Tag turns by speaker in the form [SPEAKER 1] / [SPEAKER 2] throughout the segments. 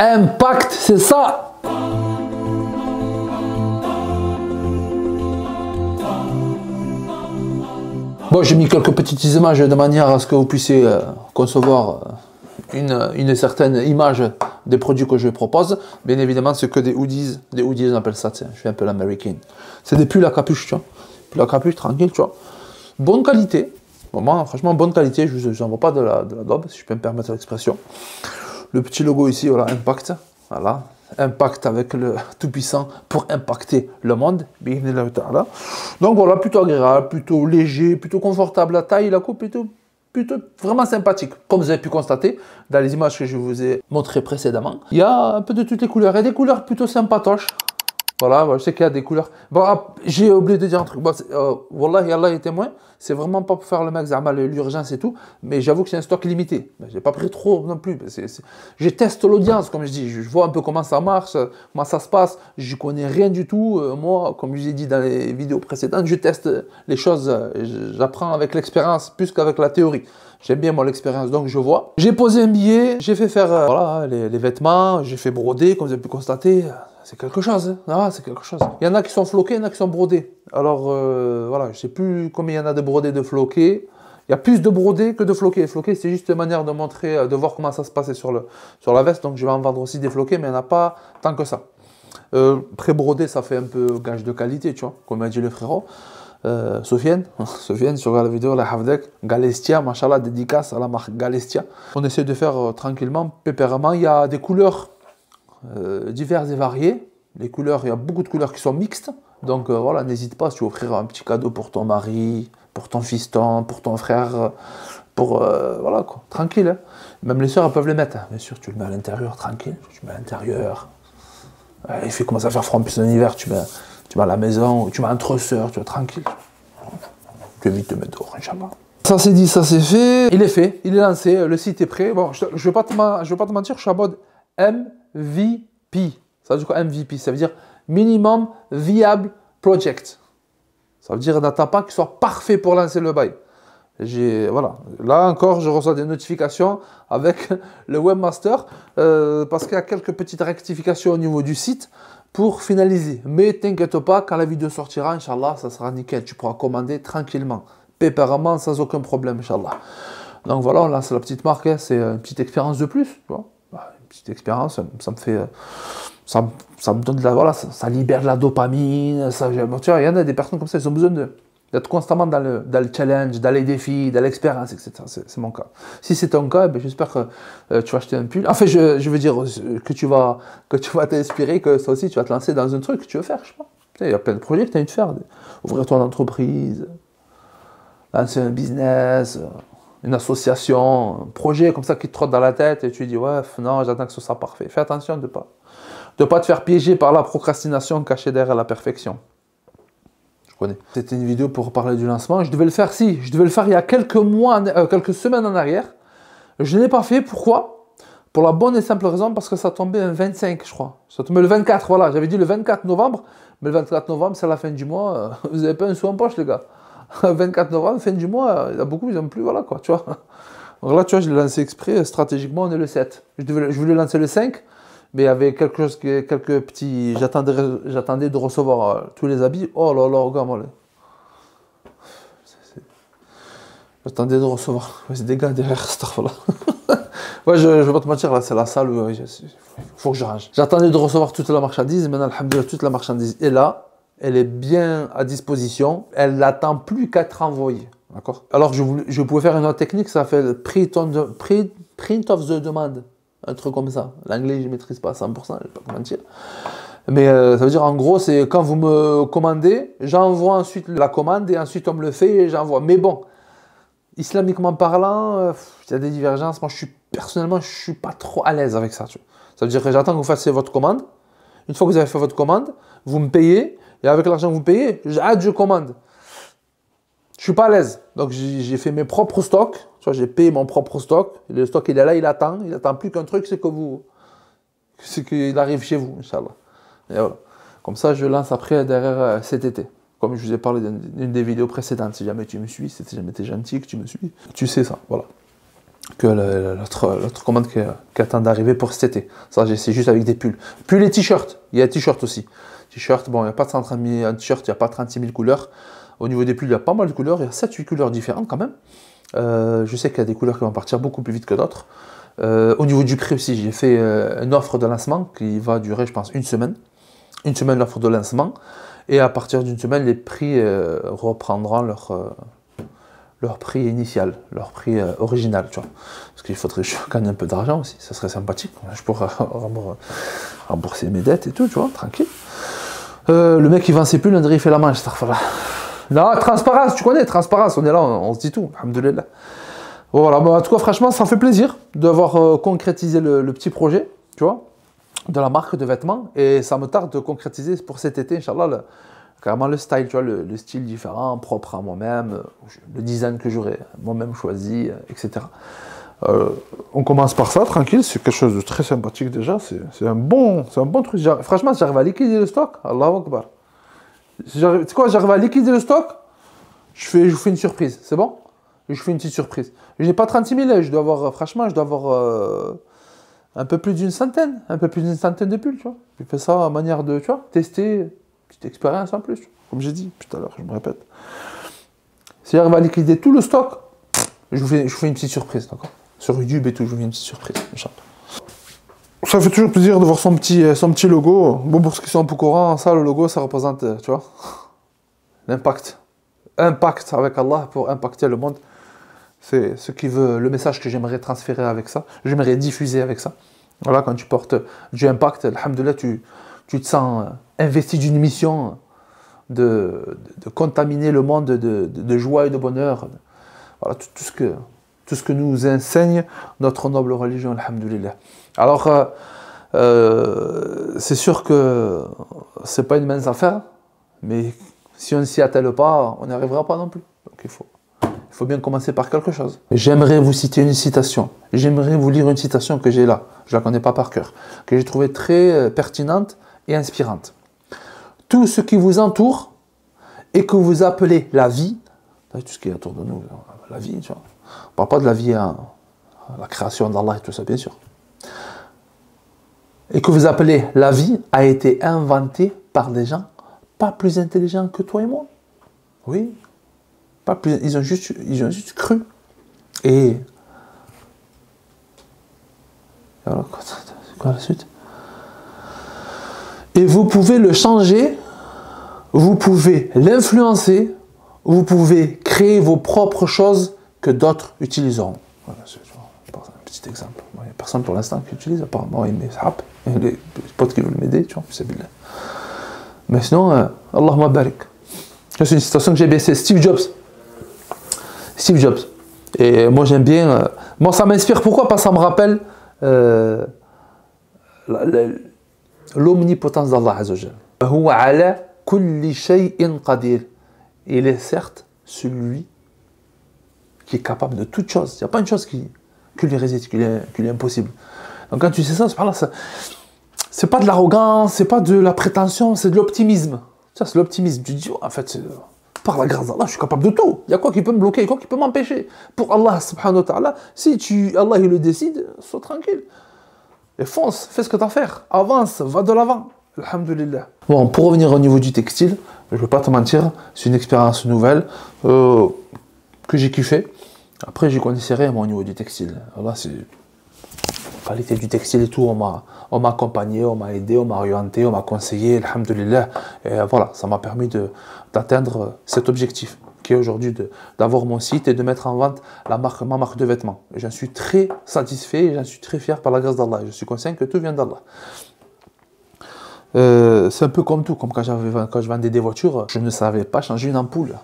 [SPEAKER 1] Impact, c'est ça. Bon, j'ai mis quelques petites images de manière à ce que vous puissiez concevoir une certaine image des produits que je propose. Bien évidemment, c'est que des hoodies. Des hoodies, on appelle ça, tu sais, je suis un peu l'américain. C'est des pulls à capuche, tu vois. Pulls à capuche, tranquille, tu vois. Bonne qualité. Bon, moi, franchement, bonne qualité. Je n'en vois pas de la daube, si je peux me permettre l'expression. Le petit logo ici, voilà, Impact. Voilà. Impact avec le tout-puissant pour impacter le monde. Donc voilà, plutôt agréable, plutôt léger, plutôt confortable à taille, la coupe plutôt vraiment sympathique. Comme vous avez pu constater dans les images que je vous ai montrées précédemment, il y a un peu de toutes les couleurs. Il y a des couleurs plutôt sympatoches. Voilà, je sais qu'il y a des couleurs. Bon, j'ai oublié de dire un truc. Bon, Wallahi, Allah est témoin. C'est vraiment pas pour faire le mec, l'urgence et tout. Mais j'avoue que c'est un stock limité. J'ai pas pris trop non plus. Je teste l'audience, comme je dis. Je vois un peu comment ça marche, comment ça se passe. Je connais rien du tout. Moi, comme je vous ai dit dans les vidéos précédentes, je teste les choses. J'apprends avec l'expérience plus qu'avec la théorie. J'aime bien moi l'expérience, donc je vois. J'ai posé un billet, j'ai fait faire voilà, les vêtements, j'ai fait broder, comme vous avez pu constater. C'est quelque chose, hein. Ah, c'est quelque chose. Il y en a qui sont floqués, il y en a qui sont brodés. Alors voilà, je ne sais plus combien il y en a de brodés, de floqués. Il y a plus de brodés que de floqués. Floqués, c'est juste une manière de montrer, de voir comment ça se passait sur la veste. Donc je vais en vendre aussi des floqués, mais il n'y en a pas tant que ça. Pré-brodé, ça fait un peu gage de qualité, tu vois, comme a dit le frérot. Sofiane, sur la vidéo, la Havdek, Galestia, machallah, dédicace à la marque Galestia. On essaie de faire tranquillement, pépérément. Il y a des couleurs diverses et variées. Les couleurs, il y a beaucoup de couleurs qui sont mixtes. Donc voilà, n'hésite pas si tu veux offrir un petit cadeau pour ton mari, pour ton fiston, pour ton frère, pour voilà quoi, tranquille. Hein. Même les soeurs, elles peuvent les mettre. Hein. Bien sûr, tu le mets à l'intérieur, tranquille. Tu mets à l'intérieur. Il fait commencer à faire froid en plus en hiver, tu vas à la maison, tu vas entre sœurs, tu vas tranquille. Tu évites de mettre dehors, Inch'Allah. Ça c'est dit, ça c'est fait. Il est fait, il est lancé, le site est prêt. Bon, je ne vais pas te mentir, je suis en mode MVP. Ça veut dire quoi MVP? Ça veut dire Minimum Viable Project. Ça veut dire n'attends pas qu'il soit parfait pour lancer le bail. Voilà. Là encore, je reçois des notifications avec le webmaster parce qu'il y a quelques petites rectifications au niveau du site pour finaliser. Mais t'inquiète pas, quand la vidéo sortira, Inch'Allah, ça sera nickel. Tu pourras commander tranquillement, pépérément, sans aucun problème, Inch'Allah. Donc voilà, on lance la petite marque, hein, c'est une petite expérience de plus. Tu vois, une petite expérience, ça me fait... Ça me donne de la... Voilà, ça libère de la dopamine. Tu vois, il y en a des personnes comme ça, ils ont besoin d'être constamment dans le challenge, dans les défis, dans l'expérience, etc. C'est mon cas. Si c'est ton cas, ben, j'espère que tu vas acheter un pull. Enfin, je veux dire que tu vas t'inspirer, que ça aussi, tu vas te lancer dans un truc que tu veux faire, je sais pas. Il y a plein de projets que tu as envie de faire. Ouvrir ton entreprise, lancer un business, une association, un projet comme ça qui te trotte dans la tête et tu dis, ouais, non, j'attends que ce soit parfait. Fais attention de pas te faire piéger par la procrastination cachée derrière la perfection. C'était une vidéo pour parler du lancement. Je devais le faire il y a quelques mois, quelques semaines en arrière. Je ne l'ai pas fait. Pourquoi? Pour la bonne et simple raison, parce que ça tombait un 25, je crois. Ça tombait le 24, voilà. J'avais dit le 24 novembre, mais le 24 novembre, c'est la fin du mois. Vous n'avez pas un sou en poche, les gars. 24 novembre, fin du mois, il y a beaucoup, ils n'ont plus, voilà quoi, tu vois. Donc là, tu vois, je l'ai lancé exprès. Stratégiquement, on est le 7. Je voulais lancer le 5. Mais il y avait quelques petits... J'attendais de recevoir tous les habits. Oh là là, regarde-moi. J'attendais de recevoir. C'est des gars derrière, voilà. Ouais, je vais pas te mentir, là, c'est la salle où il faut que je range. J'attendais de recevoir toute la marchandise. Maintenant, alhamdoulilah, toute la marchandise est là. Elle est bien à disposition. Elle n'attend plus qu'à être envoyée. D'accord? Alors, je pouvais faire une autre technique. Ça fait le print of the demand. Un truc comme ça. L'anglais, je ne maîtrise pas à 100%, je ne vais pas te mentir. Mais ça veut dire, en gros, c'est quand vous me commandez, j'envoie ensuite la commande et ensuite on me le fait et j'envoie. Mais bon, islamiquement parlant, il y a des divergences. Moi, personnellement, je ne suis pas trop à l'aise avec ça. Tu vois. Ça veut dire que j'attends que vous fassiez votre commande. Une fois que vous avez fait votre commande, vous me payez et avec l'argent que vous payez, je commande. Je suis pas à l'aise. Donc, j'ai fait mes propres stocks. Tu vois, j'ai payé mon propre stock. Le stock, il est là, il attend. Il attend plus qu'un truc, c'est qu'il arrive chez vous, Inch'Allah. Et voilà. Comme ça, je lance après derrière cet été. Comme je vous ai parlé d'une des vidéos précédentes. Si jamais tu me suis, si jamais tu es gentil, que tu me suis, tu sais ça. Voilà. que l'autre commande qui attend d'arriver pour cet été. Ça, c'est juste avec des pulls. Puis les t-shirts. Il y a t-shirts aussi. T-shirts, bon, il n'y a pas de 130 000, un t-shirt, il n'y a pas 36 000 couleurs. Au niveau des pulls, il y a pas mal de couleurs. Il y a 7-8 couleurs différentes quand même. Je sais qu'il y a des couleurs qui vont partir beaucoup plus vite que d'autres. Au niveau du prix aussi, j'ai fait une offre de lancement qui va durer, je pense, une semaine. Une semaine l'offre de lancement. Et à partir d'une semaine, les prix reprendront leur prix initial, leur prix original, tu vois. Parce qu'il faudrait que je gagne un peu d'argent aussi, ça serait sympathique. Je pourrais rembourser mes dettes et tout, tu vois, tranquille. Le mec qui vend ses pulls, il fait la manche, non, transparence, tu connais, transparence, on est là, on se dit tout, alhamdoulilah. Voilà, bon, en tout cas, franchement, ça fait plaisir d'avoir concrétisé le petit projet, tu vois, de la marque de vêtements, et ça me tarde de concrétiser pour cet été, Inch'Allah, carrément le style, tu vois, le style différent, propre à moi-même, le design que j'aurais moi-même choisi, etc. On commence par ça, tranquille, c'est quelque chose de très sympathique déjà, c'est un bon truc. Franchement, si j'arrive à liquider le stock, Allahu Akbar. Tu sais quoi, j'arrive à liquider le stock, je vous fais une surprise, c'est bon? Je fais une petite surprise. Je n'ai pas 36 000, je dois avoir un peu plus d'une centaine de pulls, tu vois. Je fais ça à manière de, tu vois, tester, petite expérience en plus, comme j'ai dit tout à l'heure, je me répète. Si j'arrive à liquider tout le stock, je vous fais une petite surprise, d'accord? Sur YouTube et tout, je vous fais une petite surprise, Inch'Allah. Ça fait toujours plaisir de voir son petit logo. Bon, pour ceux qui sont un peu courants, ça, le logo, ça représente, tu vois, l'impact. Impact avec Allah pour impacter le monde. C'est le message que j'aimerais transférer avec ça. J'aimerais diffuser avec ça. Voilà, quand tu portes du impact, alhamdoulilah, tu te sens investi d'une mission de contaminer le monde de joie et de bonheur. Voilà, tout ce que nous enseigne notre noble religion, alhamdoulilah. Alors, c'est sûr que c'est pas une mince affaire, mais si on ne s'y attelle pas, on n'y arrivera pas non plus. Donc il faut bien commencer par quelque chose. J'aimerais vous citer une citation. J'aimerais vous lire une citation que j'ai là. Je ne la connais pas par cœur. Que j'ai trouvée très pertinente et inspirante. Tout ce qui vous entoure et que vous appelez la vie, tout ce qui est autour de nous, la vie, tu vois. On ne parle pas de la vie, hein, la création d'Allah et tout ça, bien sûr. Et que vous appelez la vie a été inventé par des gens pas plus intelligents que toi et moi. Oui. Pas plus, ils ont juste cru. Et alors, c'est quoi la suite? Et vous pouvez le changer, vous pouvez l'influencer, vous pouvez créer vos propres choses que d'autres utiliseront. Voilà, c'est un petit exemple. Il n'y a personne pour l'instant qui utilise, apparemment, les potes qui veulent m'aider, tu vois, c'est bien. Mais sinon, Allahumma barik. C'est une citation que j'ai baissée, Steve Jobs. Steve Jobs. Et moi j'aime bien. Moi ça m'inspire, pourquoi? Parce que ça me rappelle l'omnipotence d'Allah Azzawajal. Huwa ala kulli shay'in qadir. Il est certes celui qui est capable de toute chose. Il n'y a pas une chose qui lui résiste, qui lui est impossible. Donc quand tu sais ça, c'est pas de l'arrogance, c'est pas de la prétention, c'est de l'optimisme. Ça c'est l'optimisme. Tu dis, en fait, par la grâce d'Allah, je suis capable de tout. Il y a quoi qui peut me bloquer, quoi qui peut m'empêcher? Pour Allah subhanahu wa ta'ala, si Allah il le décide, sois tranquille. Et fonce, fais ce que tu as à faire. Avance, va de l'avant. Alhamdulillah. Bon, pour revenir au niveau du textile, je ne vais pas te mentir, c'est une expérience nouvelle que j'ai kiffé. Après, j'y connaissais rien moi, au niveau du textile. Là, c'est la qualité du textile et tout. On m'a accompagné, on m'a aidé, on m'a orienté, on m'a conseillé. Alhamdulillah. Et voilà, ça m'a permis d'atteindre cet objectif qui est aujourd'hui d'avoir mon site et de mettre en vente ma marque de vêtements. J'en suis très satisfait et j'en suis très fier par la grâce d'Allah. Je suis conscient que tout vient d'Allah. C'est un peu comme tout, comme quand je vendais des voitures, je ne savais pas changer une ampoule.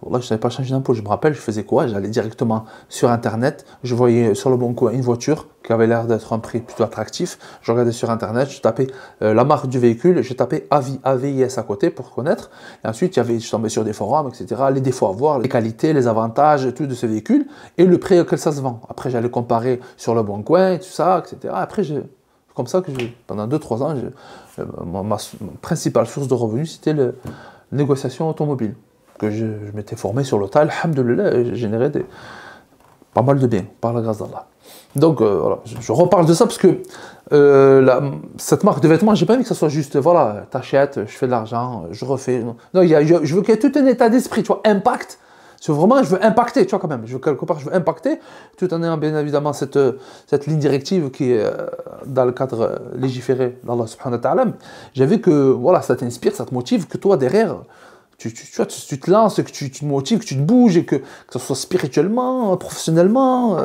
[SPEAKER 1] Là, je ne savais pas changer une ampoule. Je me rappelle, je faisais quoi? J'allais directement sur Internet, je voyais sur le bon coin une voiture qui avait l'air d'être un prix plutôt attractif. Je regardais sur Internet, je tapais la marque du véhicule, je tapais AVIS à côté pour connaître. Et ensuite, je tombais sur des forums, etc. Les défauts à voir, les qualités, les avantages, tout de ce véhicule et le prix auquel ça se vend. Après, j'allais comparer sur le bon coin, tout ça, etc. Après, comme ça que pendant 2-3 ans, ma principale source de revenus, c'était la négociation automobile. Que je m'étais formé sur le tas, alhamdoulilah, j'ai généré pas mal de bien, par la grâce d'Allah. Donc voilà, je reparle de ça parce que cette marque de vêtements, j'ai pas envie que ça soit juste, voilà, t'achètes, je fais de l'argent, je refais. Non, je veux qu'il y ait tout un état d'esprit, tu vois, impact. Vraiment, je veux impacter, tu vois, quand même. Quelque part, je veux impacter, tout en ayant bien évidemment cette ligne directive qui est dans le cadre légiféré d'Allah subhanahu wa ta'ala. J'ai vu que, voilà, ça t'inspire, ça te motive, que toi, derrière, tu te lances, que tu te motives, que tu te bouges, et que ce soit spirituellement, professionnellement,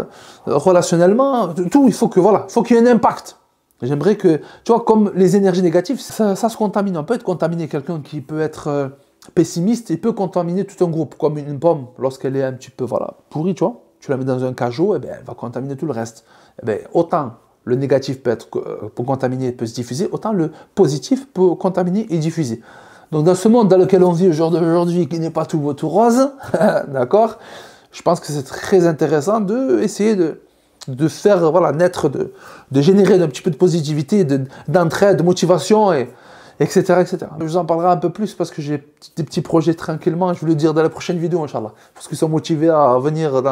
[SPEAKER 1] relationnellement, tout, il faut qu'il y ait un impact. J'aimerais que, tu vois, comme les énergies négatives, ça se contamine. On peut être contaminé, quelqu'un qui peut être pessimiste, il peut contaminer tout un groupe, comme une pomme, lorsqu'elle est un petit peu, voilà, pourrie, tu vois. Tu la mets dans un cajot, et bien, elle va contaminer tout le reste. Et bien, autant le négatif peut contaminer, peut se diffuser, autant le positif peut contaminer et diffuser. Donc dans ce monde dans lequel on vit aujourd'hui, qui n'est pas tout beau, tout rose, d'accord, je pense que c'est très intéressant d'essayer de faire, voilà, naître, de générer un petit peu de positivité, d'entraide, de motivation, etc., etc. Je vous en parlerai un peu plus parce que j'ai des petits projets tranquillement, je vais le dire dans la prochaine vidéo, Inch'Allah. Parce qu'ils sont motivés à venir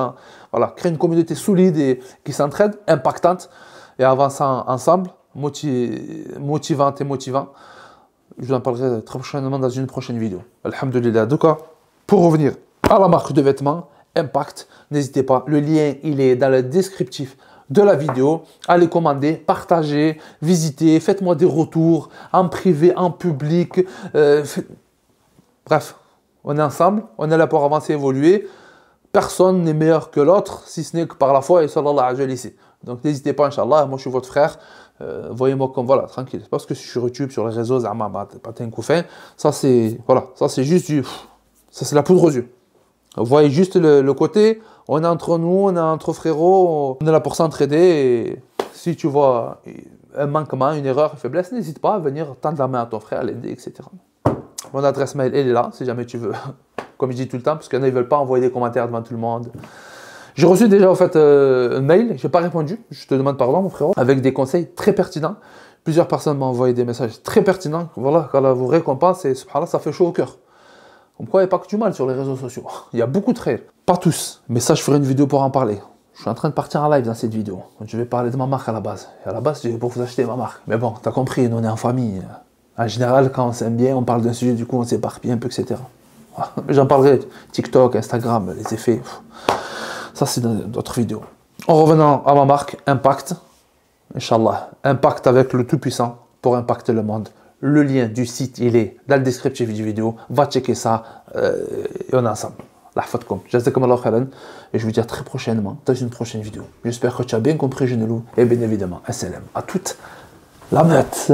[SPEAKER 1] créer une communauté solide et qui s'entraide, impactante, et avançant ensemble, motivante et motivant. Je vous en parlerai très prochainement dans une prochaine vidéo. Alhamdulillah. Donc, pour revenir à la marque de vêtements, Impact, n'hésitez pas, le lien il est dans le descriptif de la vidéo. Allez commander, partagez, visitez, faites-moi des retours en privé, en public. Bref, on est ensemble, on est là pour avancer, évoluer. Personne n'est meilleur que l'autre, si ce n'est que par la foi et sallallahu alayhi wa sallam. Donc n'hésitez pas, Inch'Allah, moi je suis votre frère. Voyez-moi comme, voilà, tranquille. C'est parce que je suis sur YouTube, sur les réseaux, pas un coup fin. Ça c'est, voilà, ça c'est juste ça c'est la poudre aux yeux. Vous voyez juste le côté, on est entre nous, on est entre frérots, on est là pour s'entraider. Et si tu vois un manquement, une erreur, une faiblesse, n'hésite pas à venir tendre la main à ton frère, à l'aider, etc. Mon adresse mail, elle est là, si jamais tu veux. Comme je dis tout le temps, parce qu'il y en a, ils ne veulent pas envoyer des commentaires devant tout le monde. J'ai reçu déjà en fait un mail, je n'ai pas répondu, je te demande pardon mon frérot, avec des conseils très pertinents. Plusieurs personnes m'ont envoyé des messages très pertinents. Voilà, quand la vous récompense, et subhanallah, ça fait chaud au cœur. Comme quoi, il n'y a pas que du mal sur les réseaux sociaux. Il y a beaucoup de traits. Pas tous, mais ça, je ferai une vidéo pour en parler. Je suis en train de partir en live dans cette vidéo. Je vais parler de ma marque à la base. Et à la base, c'est pour vous acheter ma marque. Mais bon, t'as compris, nous on est en famille. En général, quand on s'aime bien, on parle d'un sujet, du coup on s'éparpille un peu, etc. J'en parlerai. TikTok, Instagram, les effets. Ça, c'est dans d'autres vidéos. En revenant à ma marque, Impact. Inch'Allah. Impact avec le Tout-Puissant pour impacter le monde. Le lien du site, il est dans le descriptif du vidéo. Va checker ça et on est ensemble. Jazakumullah khairan. Et je vous dis à très prochainement dans une prochaine vidéo. J'espère que tu as bien compris, Genelou. Et bien évidemment, assalam à toute la meute.